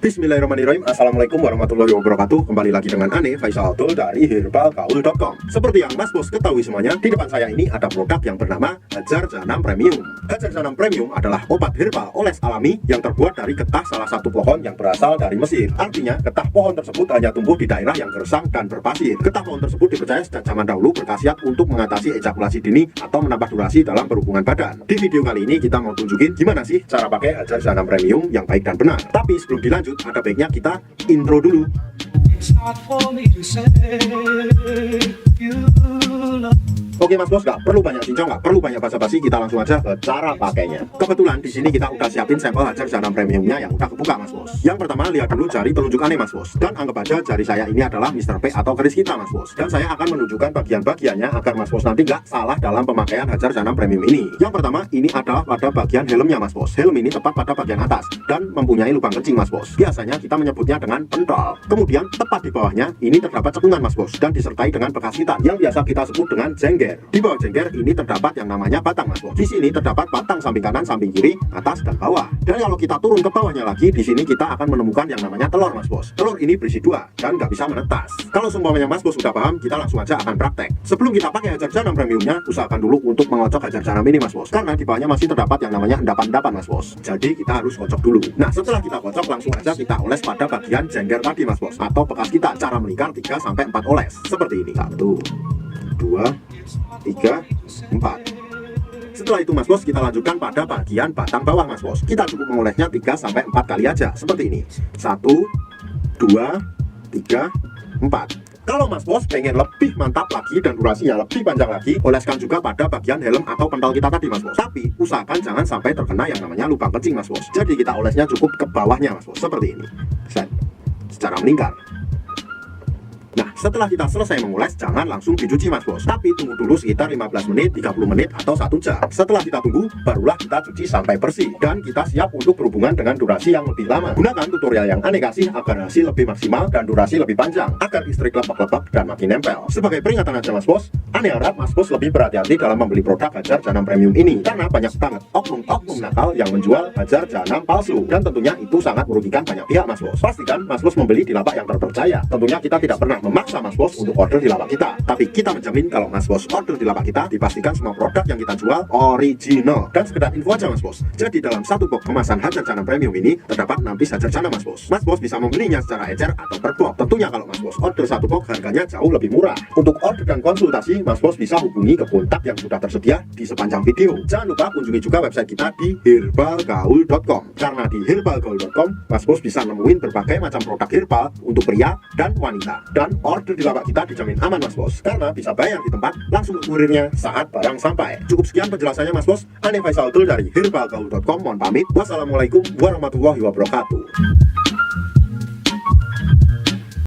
Bismillahirrahmanirrahim. Assalamualaikum warahmatullahi wabarakatuh. Kembali lagi dengan Ane Faisal Abdul dari herbalgaul.com. Seperti yang Mas Bos ketahui semuanya, di depan saya ini ada produk yang bernama Hajar Janam Premium. Hajar Janam Premium adalah obat herbal oles alami yang terbuat dari getah salah satu pohon yang berasal dari Mesir. Artinya, getah pohon tersebut hanya tumbuh di daerah yang gersang dan berpasir. Getah pohon tersebut dipercaya sejak zaman dahulu berkhasiat untuk mengatasi ejakulasi dini atau menambah durasi dalam berhubungan badan. Di video kali ini kita mau tunjukin gimana sih cara pakai Hajar Janam Premium yang baik dan benar. Tapi sebelum dilanjut, ada baiknya kita intro dulu. Oke Mas Bos, nggak perlu banyak cincong, nggak perlu banyak basa-basi, kita langsung aja ke cara pakainya. Kebetulan di sini kita udah siapin sampel Hajar Janam Premiumnya yang udah kebuka Mas Bos. Yang pertama, lihat dulu jari telunjuk Ane Mas Bos. Dan anggap aja jari saya ini adalah Mr. P atau keris kita Mas Bos. Dan saya akan menunjukkan bagian-bagiannya agar Mas Bos nanti nggak salah dalam pemakaian Hajar Janam Premium ini. Yang pertama, ini adalah pada bagian helmnya Mas Bos. Helm ini tepat pada bagian atas dan mempunyai lubang kencing Mas Bos. Biasanya kita menyebutnya dengan pentol. Kemudian tepat di bawahnya ini terdapat cekungan Mas Bos dan disertai dengan bekas hitam yang biasa kita sebut dengan jengger. Di bawah jengger ini terdapat yang namanya batang Mas Bos. Di sini terdapat batang samping kanan, samping kiri, atas dan bawah. Dan kalau kita turun ke bawahnya lagi, di sini kita akan menemukan yang namanya telur Mas Bos. Telur ini berisi dua dan nggak bisa menetas. Kalau semuanya Mas Bos sudah paham, kita langsung aja akan praktek. Sebelum kita pakai Hajar Janam Premiumnya, usahakan dulu untuk mengocok Hajar Janam ini Mas Bos, karena di bawahnya masih terdapat yang namanya endapan-endapan Mas Bos. Jadi kita harus kocok dulu. Nah, setelah kita kocok, langsung aja kita oles pada bagian jengger tadi Mas Bos, atau bekas kita. Cara melingkar 3-4 oles seperti ini. 1, 2, 3, 4. Setelah itu Mas Bos, kita lanjutkan pada bagian batang bawah Mas Bos. Kita cukup mengolesnya 3-4 kali aja seperti ini. 1, 2, 3, 4. Kalau Mas Bos pengen lebih mantap lagi dan durasinya lebih panjang lagi, oleskan juga pada bagian helm atau pentol kita tadi Mas Bos. Tapi usahakan jangan sampai terkena yang namanya lubang kencing Mas Bos. Jadi kita olesnya cukup ke bawahnya Mas Bos, seperti ini. Set. Secara melingkar. Nah, setelah kita selesai mengoles, jangan langsung dicuci Mas Bos, tapi tunggu dulu sekitar 15 menit, 30 menit, atau 1 jam. Setelah kita tunggu, barulah kita cuci sampai bersih. Dan kita siap untuk berhubungan dengan durasi yang lebih lama. Gunakan tutorial yang Ane kasih agar hasil lebih maksimal dan durasi lebih panjang, agar istri lepek-lepek dan makin nempel. Sebagai peringatan aja Mas Bos, Ane harap Mas Bos lebih berhati-hati dalam membeli produk Hajar Janam Premium ini, karena banyak banget oknum-oknum nakal yang menjual Hajar Janam palsu. Dan tentunya itu sangat merugikan banyak pihak Mas Bos. Pastikan Mas Bos membeli di lapak yang terpercaya. Tentunya kita tidak pernah memaksa Mas Bos untuk order di lapak kita, tapi kita menjamin kalau Mas Bos order di lapak kita, dipastikan semua produk yang kita jual original. Dan sekedar info aja Mas Bos, jadi dalam satu box kemasan Hajar Janam Premium ini terdapat 6 piece Hajar Janam Mas Bos. Mas Bos bisa membelinya secara ecer atau per box. Tentunya kalau Mas Bos order satu box, harganya jauh lebih murah. Untuk order dan konsultasi, Mas Bos bisa hubungi ke kontak yang sudah tersedia di sepanjang video. Jangan lupa kunjungi juga website kita di herbalgaul.com, karena di herbalgaul.com Mas Bos bisa nemuin berbagai macam produk herbal untuk pria dan wanita. Dan order di lapak kita dijamin aman Mas Bos, karena bisa bayar di tempat langsung ke kurirnya saat barang sampai. Cukup sekian penjelasannya Mas Bos. Ane Faisal Abdul dari herbalgaul.com mohon pamit. Wassalamualaikum warahmatullahi wabarakatuh.